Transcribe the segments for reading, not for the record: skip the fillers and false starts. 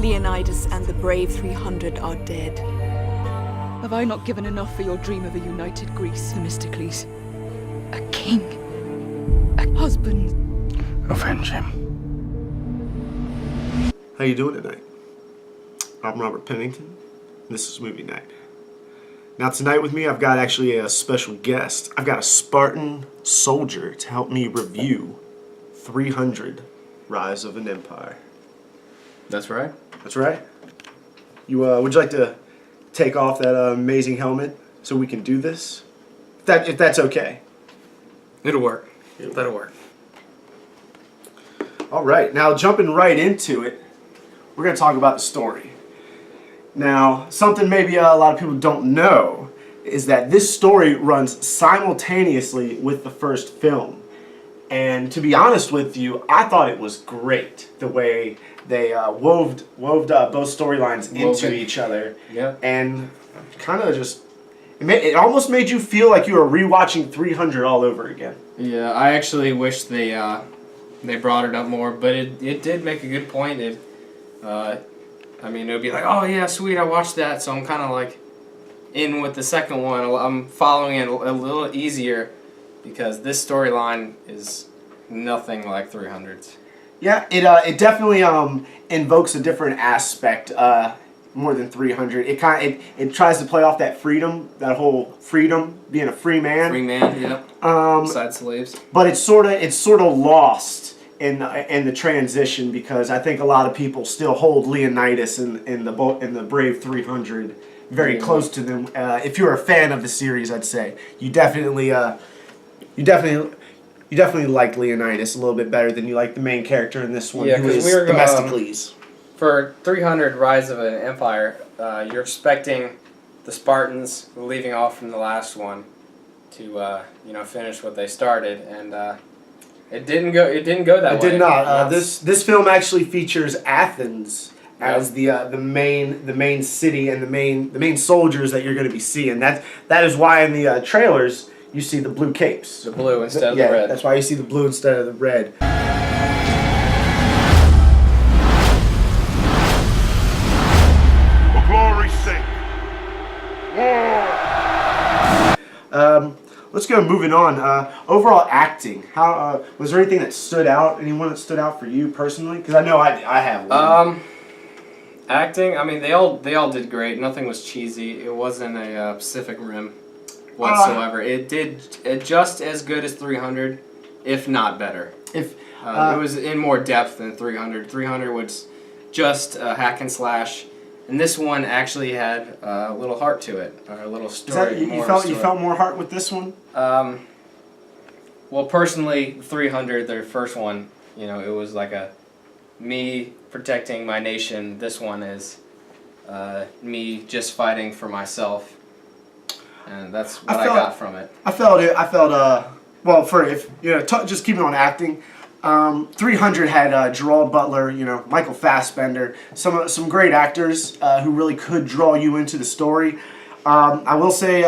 Leonidas and the brave 300 are dead. Have I not given enough for your dream of a united Greece, Themistocles? A king. A husband. Avenge him. How you doing tonight? I'm Robert Pennington, and this is Movie Night. Now tonight with me, I've got actually a special guest. I've got a Spartan soldier to help me review 300, Rise of an Empire. That's right. That's right. You would you like to take off that amazing helmet so we can do this? If that's okay. It'll work. That'll work. All right, now jumping right into it, we're going to talk about the story. Now, something maybe a lot of people don't know is that this story runs simultaneously with the first film. And to be honest with you, I thought it was great the way they wove both storylines into each other. Yeah. And kind of just, it almost made you feel like you were rewatching 300 all over again. Yeah, I actually wish they brought it up more, but it did make a good point. I mean, it would be like, oh yeah, sweet, I watched that, so I'm kind of like in with the second one. I'm following it a little easier because this storyline is nothing like 300's. Yeah, it definitely invokes a different aspect more than 300. It tries to play off that freedom, that whole freedom, being a free man. Free man, yep. Besides slaves. But it's sort of lost in the transition because I think a lot of people still hold Leonidas in the Brave 300 very close to them. If you're a fan of the series, I'd say you definitely like Leonidas a little bit better than you like the main character in this one, who is Themistocles. For 300 Rise of an Empire, you're expecting the Spartans leaving off from the last one to finish what they started, and it didn't go that way. It did not. This film actually features Athens as the main city and the main soldiers that you're going to be seeing. That is why in the trailers you see the blue capes. The blue instead of the red. That's why you see the blue instead of the red. For glory's sake. Let's go moving on. Overall acting. How was there anything that stood out? Anyone that stood out for you personally? Because I know I have one. Acting. I mean, they all did great. Nothing was cheesy. It wasn't a Pacific Rim whatsoever. It did just as good as 300, if not better. It was in more depth than 300. 300 was just a hack and slash. And this one actually had a little heart to it, a little story. You felt more heart with this one? Well, personally, 300, their first one, it was like me protecting my nation. This one is me just fighting for myself, and that's what I got from it. I felt just keeping on acting. 300 had Gerard Butler, Michael Fassbender, some great actors who really could draw you into the story. I will say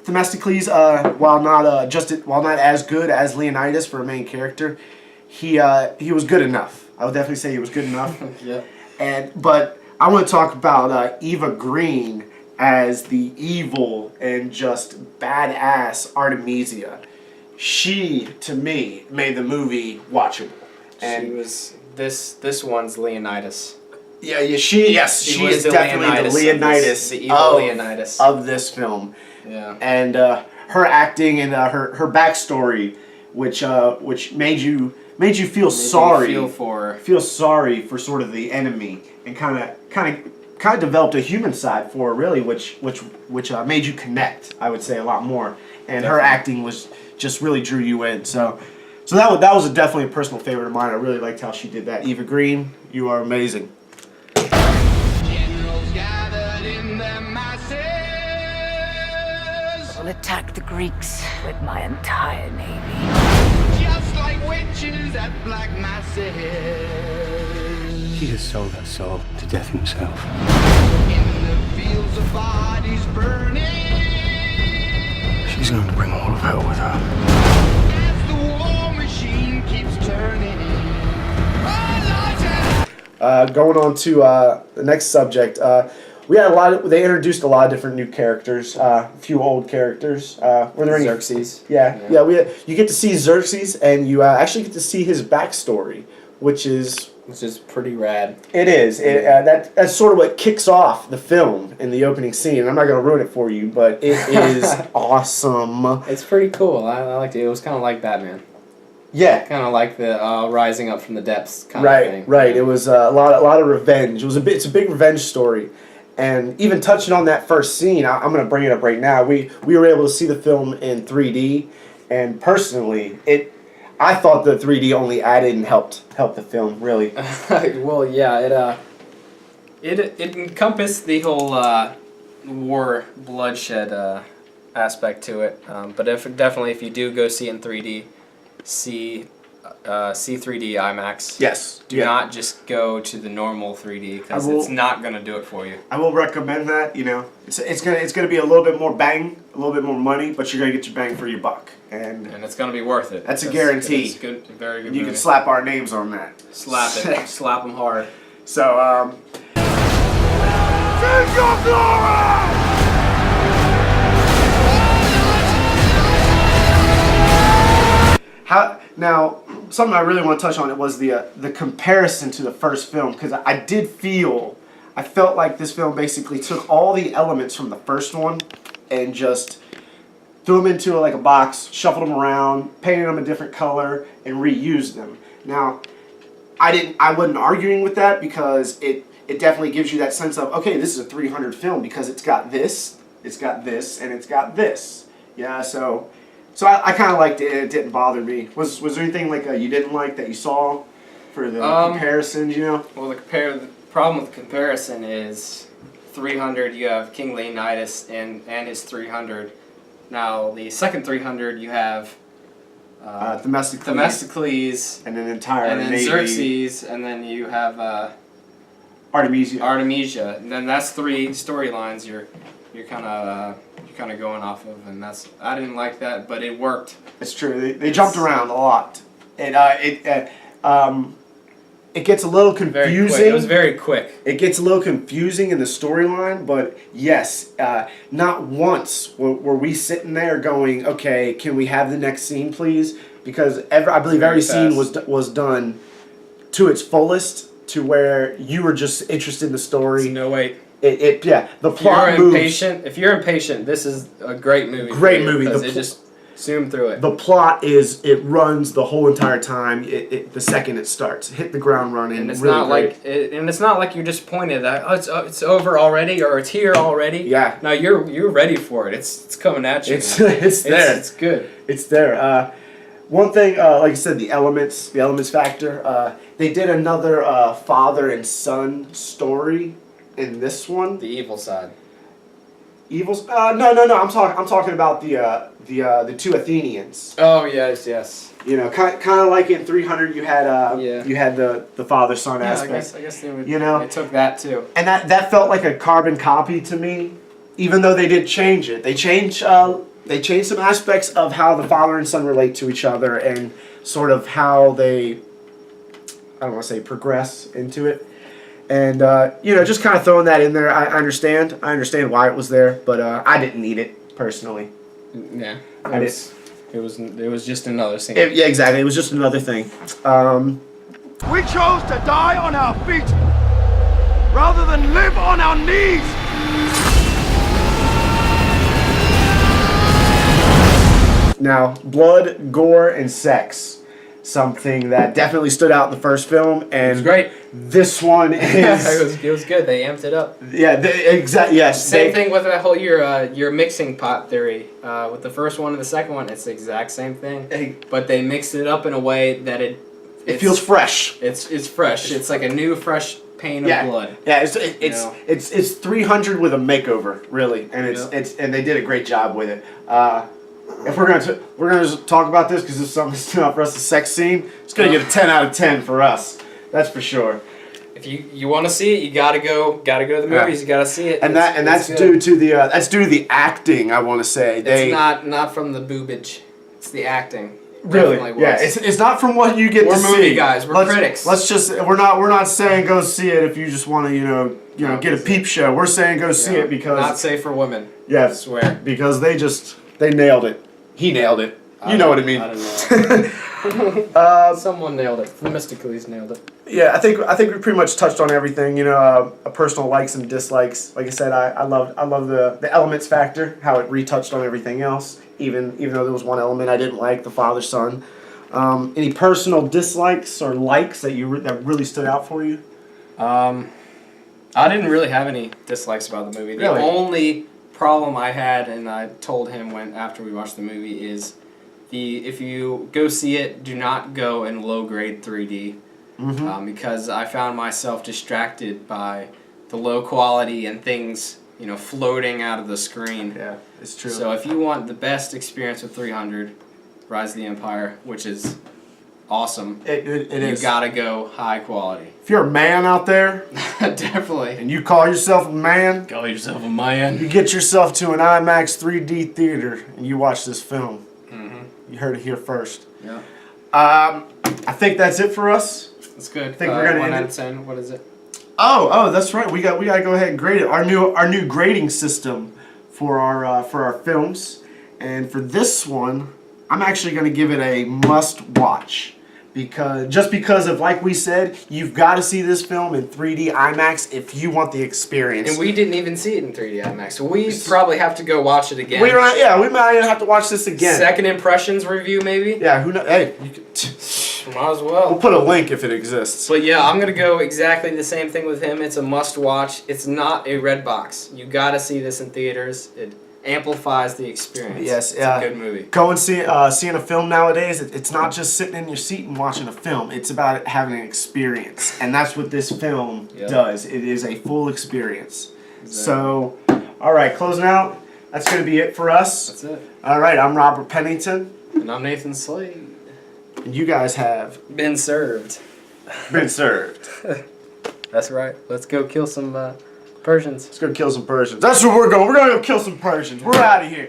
Themistocles, while not as good as Leonidas for a main character, he was good enough. I would definitely say he was good enough. Yeah. But I want to talk about Eva Green as the evil and just badass Artemisia. She, to me, made the movie watchable. And she was this one's Leonidas. She is definitely the Leonidas, the evil Leonidas of this film. Yeah. And her acting and her backstory, which made you feel sorry. Feel sorry for sort of the enemy, and kind of developed a human side for her, really, which made you connect. I would say a lot more. And her acting was just really drew you in. So that was definitely a personal favorite of mine. I really liked how she did that. Eva Green, you are amazing. Generals gathered in their masses. I'll attack the Greeks with my entire navy. Just like witches at black masses. He has sold her soul to death himself. In the fields of bodies burning. She's going to bring all of hell with her. As the war machine keeps turning. Going on to the next subject. We had they introduced a lot of different new characters, a few old characters. Were there any? Xerxes. Yeah. You get to see Xerxes, and you actually get to see his backstory, which is pretty rad. It is. That's sort of what kicks off the film in the opening scene. I'm not going to ruin it for you, but it is awesome. It's pretty cool. I liked it. It was kind of like Batman. Yeah. Kind of like the rising up from the depths kind of thing. Right. It was a lot of revenge. It's a big revenge story. And even touching on that first scene, I'm going to bring it up right now. We were able to see the film in 3D, and personally, I thought the 3D only added and helped the film, really. Well, yeah, it encompassed the whole war bloodshed aspect to it. But if you do go see it in 3D, see 3D IMAX. Yes. Do not just go to the normal 3D because it's not gonna do it for you. I will recommend that. It's gonna be a little bit more bang, a little bit more money, but you're gonna get your bang for your buck, and it's gonna be worth it. That's a guarantee. It's good, very good. You movie. can slap our names on that. Slap it, slap them hard. So Sing your glory! now something I really want to touch on was the comparison to the first film, because I felt like this film basically took all the elements from the first one and just threw them into a box, shuffled them around, painted them a different color, and reused them. Now, I wasn't arguing with that, because it definitely gives you that sense of, okay, this is a 300 film because it's got this, and it's got this. Yeah, so I kind of liked it, and it didn't bother me. Was there anything you didn't like that you saw for the comparisons, Well, the problem with the comparison is 300, you have King Leonidas and his 300. Now, the second 300, you have Themistocles, and an entire and then navy. Xerxes, and then you have Artemisia, and then that's 3 storylines you're kind of going off of, and I didn't like that, but it worked. It's true. They jumped around a lot, and it gets a little confusing. It was very quick. It gets a little confusing in the storyline, but yes, not once were we sitting there going, okay, can we have the next scene, please? Because I believe every scene was done to its fullest, to where you were just interested in the story. No wait. The plot moves. If you're impatient, this is a great movie. Great movie. Because it just zoom through it. The plot it runs the whole entire time. The second it starts, hit the ground running. And it's really not it's not like you're disappointed that it's over already or it's here already. Yeah. No, you're ready for it. It's coming at you. It's there. It's good. It's there. One thing, like I said, the elements factor. They did another father and son story in this one. The evil side. Evils? No. I'm talking about the 2 Athenians. Oh yes. Kind of like in 300, you had you had the father son aspect. I guess they took that too. And that felt like a carbon copy to me, even though they did change it. They changed some aspects of how the father and son relate to each other, and sort of how they, I don't want to say progress into it. And, just kind of throwing that in there. I understand why it was there, but I didn't need it, personally. Yeah. It was just another scene. Yeah, exactly. It was just another thing. We chose to die on our feet rather than live on our knees. Now, blood, gore, and sex. Something that definitely stood out in the first film, and it was great. This one is it was good. They amped it up. Yeah, exactly. Yes. Same thing with that whole your mixing pot theory. With the first one and the second one, it's the exact same thing. But they mixed it up in a way that it feels fresh. It's fresh. It's like a new fresh pain of blood. Yeah, it's 300 with a makeover, really, and and they did a great job with it. If we're gonna talk about this, because this is something that's stood out for us, the sex scene, it's gonna get a 10 out of 10 for us. That's for sure. If you want to see it, you gotta go to the movies. Yeah. You gotta see it. And that's due to the acting. I want to say It's not from the boobage. It's the acting. Really? Definitely was. Yeah, it's not from what you get We're to see. movie guys. We're critics. We're not saying go see it if you just want to get a peep show. We're saying go see it because not safe for women. Yeah, I swear. because they nailed it. He nailed it. You know what I mean? I don't know. Someone nailed it. Themistocles nailed it. Yeah, I think we pretty much touched on everything. Personal likes and dislikes. Like I said, I love the elements factor, how it retouched on everything else. Even though there was one element I didn't like, the father son. Any personal dislikes or likes that that really stood out for you? I didn't really have any dislikes about the movie. The only problem I had, and I told him after we watched the movie, is if you go see it, do not go in low grade 3D. Because I found myself distracted by the low quality and things floating out of the screen. Yeah, it's true. So if you want the best experience with 300, Rise of the Empire, which is awesome, it is. You gotta go high quality. If you're a man out there, definitely, and you call yourself a man, call yourself a man. You get yourself to an IMAX 3D theater and you watch this film. You heard it here first. Yeah. I think that's it for us. That's good. I think we're gonna 1 end out it. of 10. What is it? Oh, that's right. We got to go ahead and grade it. Our new grading system for our films, and for this one, I'm actually going to give it a must watch because of, like we said, you've got to see this film in 3D IMAX if you want the experience. And we didn't even see it in 3D IMAX, so we probably have to go watch it again. We might even have to watch this again. Second impressions review, maybe. Yeah, who knows? Hey, might as well. We'll put a link if it exists. But yeah, I'm gonna go exactly the same thing with him. It's a must-watch. It's not a RedBox. You gotta see this in theaters. It amplifies the experience. Yes, it's a good movie. Go and seeing a film nowadays. It's not just sitting in your seat and watching a film. It's about having an experience, and that's what this film does. It is a full experience. Exactly. So, all right, closing out. That's gonna be it for us. That's it. All right, I'm Robert Pennington, and I'm Nathan Slade. And you guys have been served. Been served. That's right. Let's go kill some Persians. Let's go kill some Persians. That's where we're going. We're going to go kill some Persians. We're out of here.